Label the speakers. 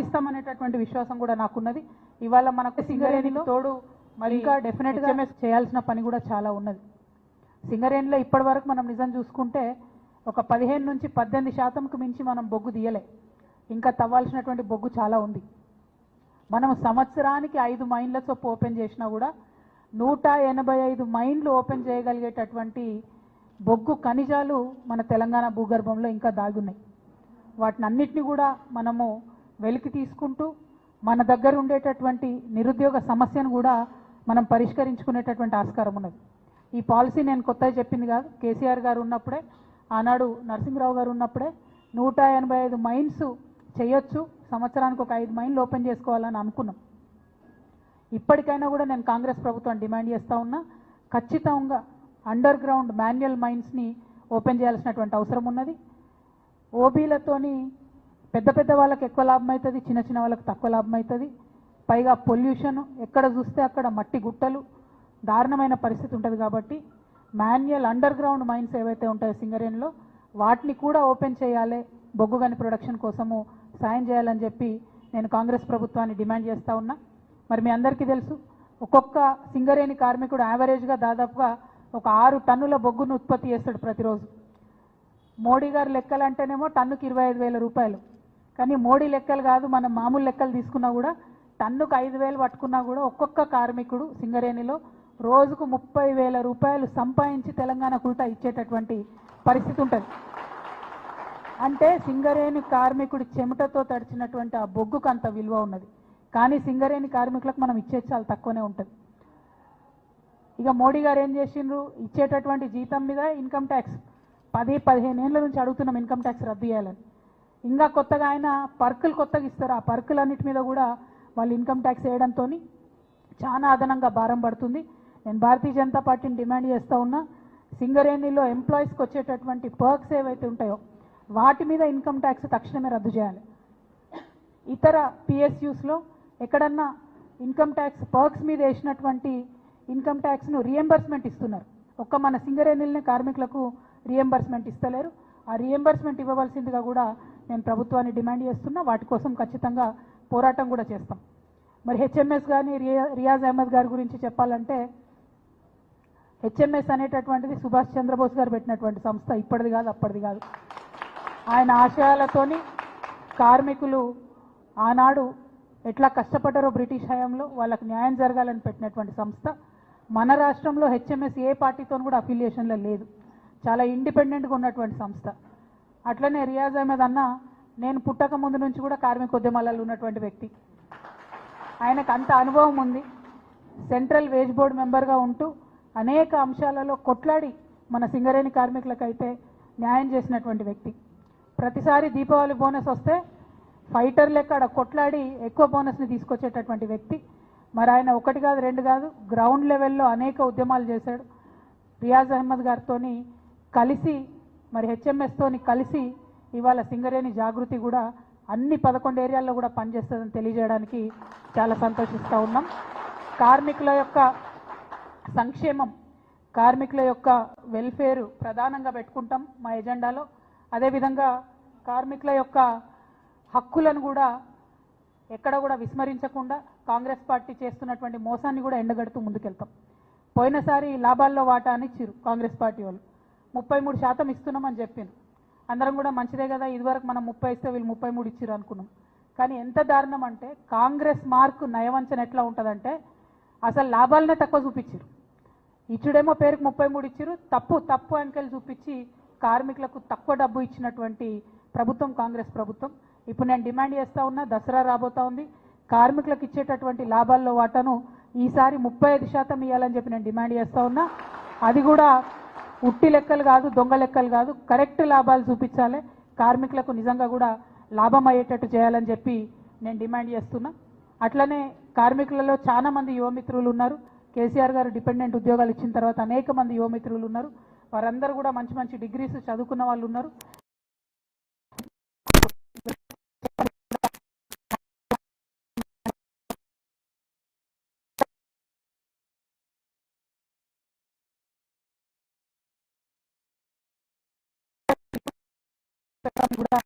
Speaker 1: సాధిస్తామనేటటువంటి విశ్వాసం కూడా నాకున్నది. ఇవాళ మనకు సింగరేణిలో తోడు మరి ఇంకా డెఫినెట్గా చేయాల్సిన పని కూడా చాలా ఉన్నది. సింగరేణిలో ఇప్పటి వరకు మనం నిజం చూసుకుంటే ఒక 15 నుంచి 18% మించి మనం బొగ్గు తీయలే. ఇంకా తవ్వాల్సినటువంటి బొగ్గు చాలా ఉంది. మనం సంవత్సరానికి 5 మైన్ల చొప్పు ఓపెన్ చేసినా కూడా 185 మైన్లు ఓపెన్ చేయగలిగేటటువంటి బొగ్గు ఖనిజాలు మన తెలంగాణ భూగర్భంలో ఇంకా దాగున్నాయి. వాటిని అన్నిటిని కూడా మనము వెలికి తీసుకుంటూ మన దగ్గర ఉండేటటువంటి నిరుద్యోగ సమస్యను కూడా మనం పరిష్కరించుకునేటటువంటి ఆస్కారం ఉన్నది. ఈ పాలసీ నేను కొత్తగా చెప్పింది కాదు. కేసీఆర్ గారు ఉన్నప్పుడే, ఆనాడు నరసింహరావు గారు ఉన్నప్పుడే 185 మైన్స్ చేయొచ్చు, సంవత్సరానికి ఒక 5 మైన్లు ఓపెన్ చేసుకోవాలని అనుకున్నాం. ఇప్పటికైనా కూడా నేను కాంగ్రెస్ ప్రభుత్వాన్ని డిమాండ్ చేస్తూ ఉన్నా, ఖచ్చితంగా అండర్ గ్రౌండ్ మాన్యువల్ మైన్స్ని ఓపెన్ చేయాల్సినటువంటి అవసరం ఉన్నది. ఓబీలతోని పెద్ద పెద్ద వాళ్ళకి ఎక్కువ లాభం అవుతుంది, చిన్న చిన్న వాళ్ళకి తక్కువ లాభం అవుతుంది. పైగా పొల్యూషన్, ఎక్కడ చూస్తే అక్కడ మట్టి గుట్టలు, దారుణమైన పరిస్థితి ఉంటుంది. కాబట్టి మాన్యువల్ అండర్ గ్రౌండ్ మైన్స్ ఏవైతే ఉంటాయో సింగరేణిలో వాటిని కూడా ఓపెన్ చేయాలి, బొగ్గు గని ప్రొడక్షన్ కోసము సాయం చేయాలని చెప్పి నేను కాంగ్రెస్ ప్రభుత్వాన్ని డిమాండ్ చేస్తూ ఉన్నా. మరి మీ అందరికీ తెలుసు, ఒక్కొక్క సింగరేణి కార్మికుడు యావరేజ్గా దాదాపుగా ఒక 6 టన్నుల బొగ్గును ఉత్పత్తి చేస్తాడు ప్రతిరోజు. మోడీ గారి లెక్కలు అంటేనేమో టన్నుకి 25,000 రూపాయలు. కానీ మోడీ లెక్కలు కాదు, మనం మామూలు లెక్కలు తీసుకున్నా కూడా టన్నుకు 5,000 పట్టుకున్నా కూడా ఒక్కొక్క కార్మికుడు సింగరేణిలో రోజుకు 30,000 రూపాయలు సంపాదించి తెలంగాణకు ఉల్టా ఇచ్చేటటువంటి పరిస్థితి ఉంటుంది. అంటే సింగరేణి కార్మికుడి చెమటతో తడిచినటువంటి ఆ బొగ్గుకు అంత విలువ ఉన్నది. కానీ సింగరేణి కార్మికులకు మనం ఇచ్చేది చాలా తక్కువనే ఉంటుంది. ఇక మోడీ గారు ఏం చేసిండ్రు, ఇచ్చేటటువంటి జీతం మీద ఇన్కమ్ ట్యాక్స్ 10-15 ఏళ్ళ నుంచి అడుగుతున్నాం ఇన్కమ్ ట్యాక్స్ రద్దు చేయాలని. ఇంకా కొత్తగా ఆయన పర్కులు కొత్తగా ఇస్తారు. ఆ పర్కులన్నిటి మీద కూడా వాళ్ళు ఇన్కమ్ ట్యాక్స్ వేయడంతో చాలా అదనంగా భారం పడుతుంది. నేను భారతీయ జనతా పార్టీని డిమాండ్ చేస్తూ ఉన్నా, సింగరేణిలో ఎంప్లాయీస్కి వచ్చేటటువంటి పర్క్స్ ఏవైతే ఉంటాయో వాటి మీద ఇన్కమ్ ట్యాక్స్ తక్షణమే రద్దు చేయాలి. ఇతర పిఎస్యూస్లో ఎక్కడన్నా ఇన్కమ్ ట్యాక్స్ పర్క్స్ మీద వేసినటువంటి ఇన్కమ్ ట్యాక్స్ను రియంబర్స్మెంట్ ఇస్తున్నారు. ఒక్క మన సింగరేణిలోనే కార్మికులకు రియంబర్స్మెంట్ ఇస్తలేరు. ఆ రియంబర్స్మెంట్ ఇవ్వవలసిందిగా కూడా నేను ప్రభుత్వాన్ని డిమాండ్ చేస్తున్నా. వాటి కోసం ఖచ్చితంగా పోరాటం కూడా చేస్తాం. మరి హెచ్ఎంఎస్ కానీ రియాజ్ అహ్మద్ గారి గురించి చెప్పాలంటే, హెచ్ఎంఎస్ అనేటటువంటిది సుభాష్ చంద్రబోస్ గారు పెట్టినటువంటి సంస్థ, ఇప్పటిది కాదు అప్పటిది కాదు. ఆయన ఆశయాలతోని కార్మికులు ఆనాడు ఎట్లా కష్టపడ్డారో బ్రిటిష్ హయాంలో వాళ్ళకి న్యాయం జరగాలని పెట్టినటువంటి సంస్థ. మన రాష్ట్రంలో హెచ్ఎంఎస్ ఏ పార్టీతో కూడా అఫిలియేషన్లో లేదు, చాలా ఇండిపెండెంట్గా ఉన్నటువంటి సంస్థ. అట్లనే రియాజ్ అహ్మద్ అన్న నేను పుట్టక ముందు నుంచి కూడా కార్మిక ఉద్యమాలలో ఉన్నటువంటి వ్యక్తి. ఆయనకు అంత అనుభవం ఉంది. సెంట్రల్ వేజ్ బోర్డు మెంబర్గా ఉంటూ అనేక అంశాలలో కొట్లాడి మన సింగరేణి కార్మికులకైతే న్యాయం చేసినటువంటి వ్యక్తి. ప్రతిసారి దీపావళి బోనస్ వస్తే ఫైటర్ లెక్క అక్కడ కొట్లాడి ఎక్కువ బోనస్ని తీసుకొచ్చేటటువంటి వ్యక్తి. మరి ఆయన 1 కాదు 2 కాదు గ్రౌండ్ లెవెల్లో అనేక ఉద్యమాలు చేశాడు. రియాజ్ అహ్మద్ గారితో కలిసి మరి హెచ్ఎంఎస్తోని కలిసి ఇవాళ సింగరేణి జాగృతి కూడా అన్ని 11 ఏరియాల్లో కూడా పనిచేస్తుందని తెలియజేయడానికి చాలా సంతోషిస్తూ ఉన్నాం. కార్మికుల యొక్క సంక్షేమం, కార్మికుల యొక్క వెల్ఫేర్ ప్రధానంగా పెట్టుకుంటాం మా ఎజెండాలో. అదేవిధంగా కార్మికుల యొక్క హక్కులను కూడా ఎక్కడ కూడా విస్మరించకుండా కాంగ్రెస్ పార్టీ చేస్తున్నటువంటి మోసాన్ని కూడా ఎండగడుతూ ముందుకెళ్తాం. పోయినసారి లాభాల్లో వాటా అని ఇచ్చిరు కాంగ్రెస్ పార్టీ వాళ్ళు, 33% ఇస్తున్నామని చెప్పిండ్రు. అందరం కూడా మంచిదే కదా, ఇదివరకు మనం 30 ఇస్తే వీళ్ళు 33 ఇచ్చిరు అనుకున్నాం. కానీ ఎంత దారుణం అంటే కాంగ్రెస్ మార్కు నయవంచన ఎట్లా ఉంటుందంటే అసలు లాభాలనే తక్కువ చూపించారు. ఇచ్చుడేమో పేరుకు 33 ఇచ్చిరు, తప్పు అంకెలు చూపించి కార్మికులకు తక్కువ డబ్బు ఇచ్చినటువంటి ప్రభుత్వం కాంగ్రెస్ ప్రభుత్వం. ఇప్పుడు నేను డిమాండ్ చేస్తూ ఉన్నా, దసరా రాబోతా ఉంది, కార్మికులకు ఇచ్చేటటువంటి లాభాల్లో వాటాను ఈసారి 35% ఇవ్వాలని చెప్పి నేను డిమాండ్ చేస్తూ ఉన్నా. అది కూడా ఉట్టి లెక్కలు కాదు, దొంగ లెక్కలు కాదు, కరెక్ట్ లాభాలు చూపించాలి, కార్మికులకు నిజంగా కూడా లాభం అయ్యేటట్టు చేయాలని చెప్పి నేను డిమాండ్ చేస్తున్నా. అట్లనే కార్మికులలో చాలా మంది యువమిత్రులు ఉన్నారు. కేసీఆర్ గారు డిపెండెంట్ ఉద్యోగాలు ఇచ్చిన తర్వాత అనేక మంది యువమిత్రులు ఉన్నారు. వారందరూ కూడా మంచి మంచి డిగ్రీస్ చదువుకున్న వాళ్ళు ఉన్నారు. కూడా